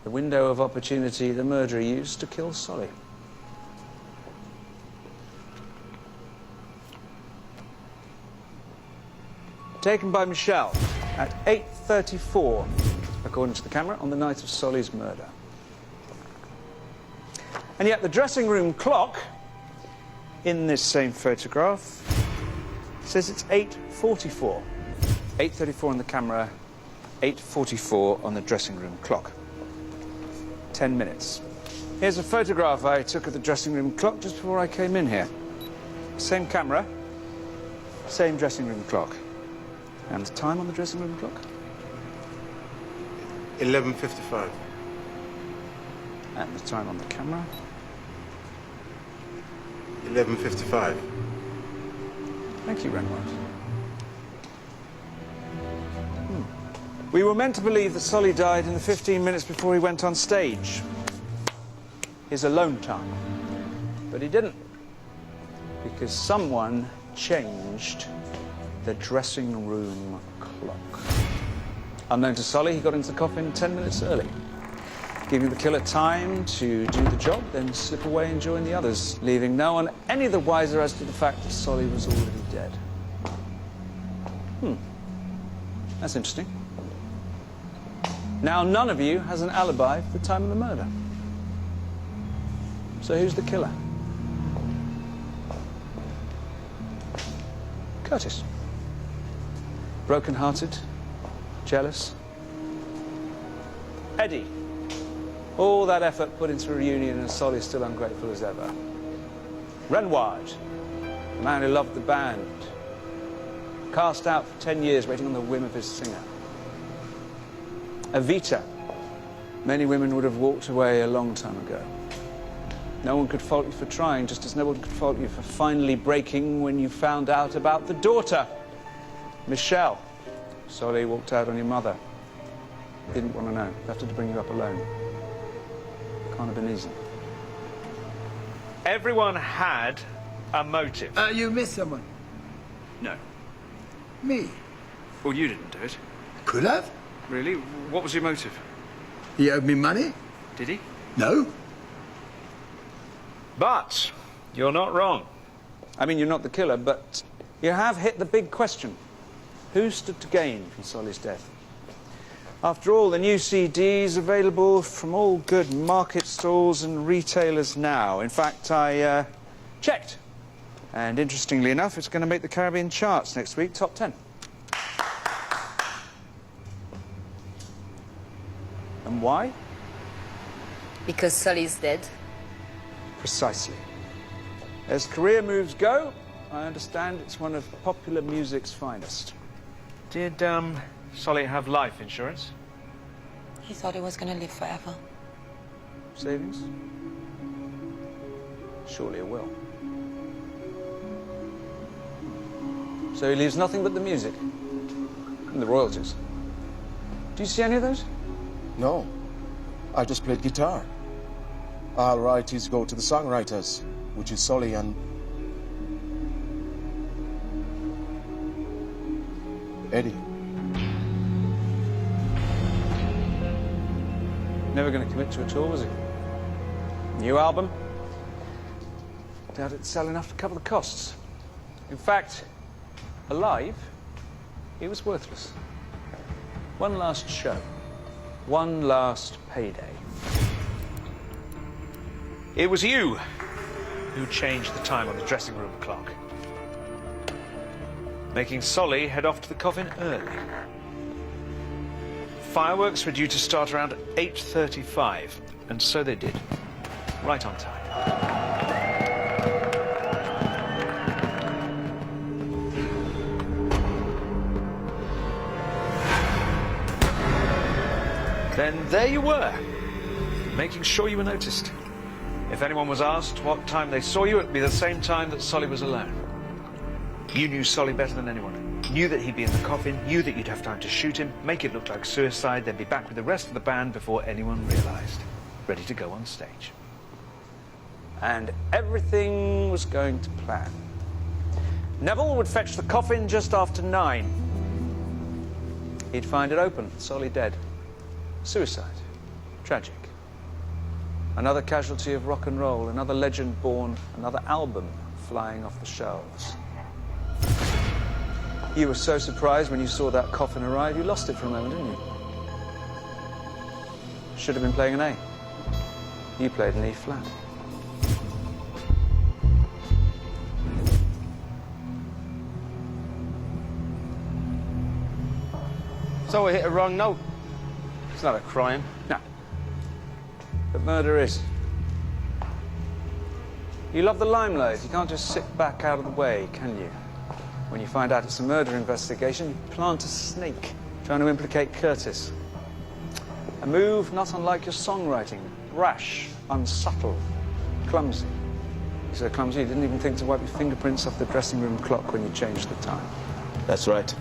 Speaker 4: The window of opportunity the murderer used to kill Solly. Taken by Michelle at 8:34, according to the camera, on the night of Solly's murder. And yet the dressing room clock in this same photograph says it's 8:44. 8:34 on the camera, 8:44 on the dressing room clock. 10 minutes. Here's a photograph I took of the dressing room clock just before I came in here. Same camera, same dressing room clock. And the time on the dressing room clock?
Speaker 14: 11:55.
Speaker 4: And the time on the camera?
Speaker 14: 11:55.
Speaker 4: Thank you, Renward. We were meant to believe that Solly died in the 15 minutes before he went on stage. His alone time. But he didn't. Because someone changed the dressing room clock. Unknown to Solly, he got into the coffin 10 minutes early.
Speaker 3: giving the killer time to do the job, then slip away and join the others, leaving no one any the wiser as to the fact that Solly was already dead. That's interesting. Now none of you has an alibi for the time of the murder. So who's the killer? Curtis. Broken-hearted, jealous. Eddie. All that effort put into a reunion and Solly's still ungrateful as ever. Renward, the man who loved the band. Cast out for 10 years waiting on the whim of his singer. Evita. Many women would have walked away a long time ago. No one could fault you for trying, just as no one could fault you for finally breaking when you found out about the daughter. Michelle. Solly walked out on your mother. Didn't want to know. Left her to bring you up alone. Can't have been easy. Everyone had a motive.
Speaker 6: You missed someone.
Speaker 3: No.
Speaker 6: Me.
Speaker 3: Well, you didn't do it.
Speaker 6: Could have.
Speaker 3: Really? What was your motive?
Speaker 6: He owed me money.
Speaker 3: Did he?
Speaker 6: No.
Speaker 3: But you're not wrong. I mean, you're not the killer, but you have hit the big question. Who stood to gain from Solly's death? After all, the new CD's available from all good market stalls and retailers now. In fact, I checked. And interestingly enough, it's going to make the Caribbean charts next week, top 10. And why?
Speaker 2: Because Solly's dead.
Speaker 3: Precisely. As career moves go, I understand it's one of popular music's finest. Did, Solly have life insurance?
Speaker 11: He thought he was going to live forever.
Speaker 3: Savings? Surely a will. So he leaves nothing but the music and the royalties. Do you see any of those?
Speaker 5: No. I just played guitar. All royalties go to the songwriters, which is Solly and Eddie.
Speaker 3: Never going to commit to it all, was he? New album? Doubt it'd sell enough to cover the costs. In fact, alive, he was worthless. One last show. One last payday. It was you who changed the time on the dressing room clock, making Solly head off to the coffin early. Fireworks were due to start around 8:35, and so they did, right on time. Then there you were, making sure you were noticed. If anyone was asked what time they saw you, it would be the same time that Solly was alone. You knew Solly better than anyone. Knew that he'd be in the coffin, knew that you'd have time to shoot him, make it look like suicide, then be back with the rest of the band before anyone realised. Ready to go on stage. And everything was going to plan. Neville would fetch the coffin just after 9. He'd find it open, Solly dead. Suicide. Tragic. Another casualty of rock and roll, another legend born, another album flying off the shelves. You were so surprised when you saw that coffin arrive, you lost it for a moment, didn't you? Should have been playing an A. You played an E flat.
Speaker 9: So we hit a wrong note. It's not a crime.
Speaker 3: No. But murder is. You love the limelight. You can't just sit back out of the way, can you? When you find out it's a murder investigation, you plant a snake, trying to implicate Curtis. A move not unlike your songwriting. Rash, unsubtle, clumsy. You're so clumsy you didn't even think to wipe your fingerprints off the dressing room clock when you changed the time.
Speaker 9: That's right.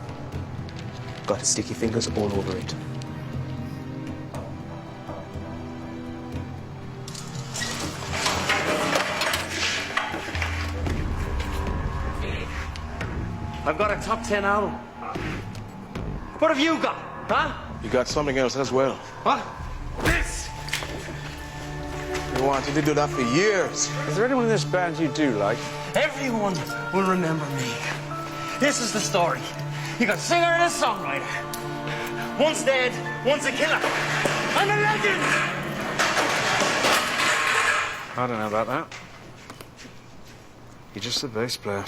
Speaker 9: Got his sticky fingers all over it. I've got a top 10 album. What have you got, huh?
Speaker 5: You got something else as well.
Speaker 9: What? This!
Speaker 5: We wanted to do that for years.
Speaker 3: Is there anyone in this band you do like?
Speaker 7: Everyone will remember me. This is the story. You got a singer and a songwriter. One's dead, one's a killer. I'm a legend!
Speaker 3: I don't know about that. You're just a bass player.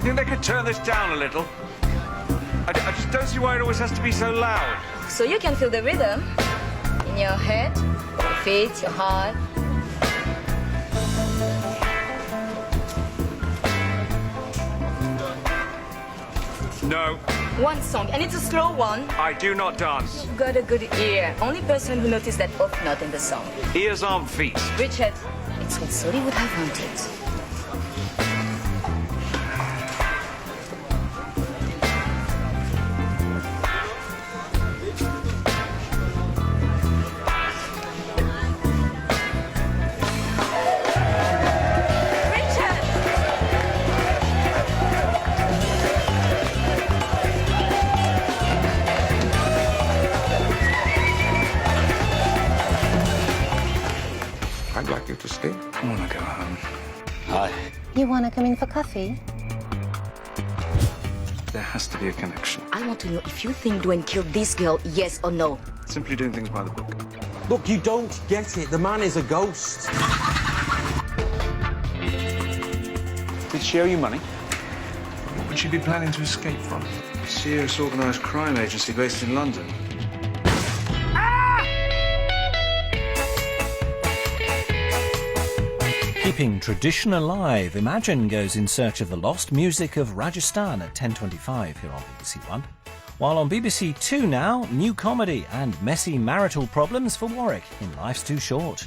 Speaker 3: Think they could turn this down a little? I just don't see why it always has to be so loud.
Speaker 2: So you can feel the rhythm in your head, your feet, your heart.
Speaker 3: No,
Speaker 2: One song, and it's a slow one.
Speaker 3: I do not dance.
Speaker 2: You've got a good ear. Only person who noticed that off note in the song.
Speaker 3: Ears aren't feet.
Speaker 2: Richard, it's what Sully would have wanted.
Speaker 1: I'd like you to stay.
Speaker 3: I want to go home.
Speaker 1: Hi.
Speaker 10: You want to come in for coffee?
Speaker 3: There has to be a connection.
Speaker 2: I want to know if you think Dwayne killed this girl, yes or no.
Speaker 3: Simply doing things by the book.
Speaker 7: Look, you don't get it. The man is a ghost.
Speaker 3: Did she owe you money? What would she be planning to escape from? A serious organised crime agency based in London.
Speaker 13: Keeping tradition alive, Imagine goes in search of the lost music of Rajasthan at 10:25 here on BBC One. While on BBC Two now, new comedy and messy marital problems for Warwick in Life's Too Short.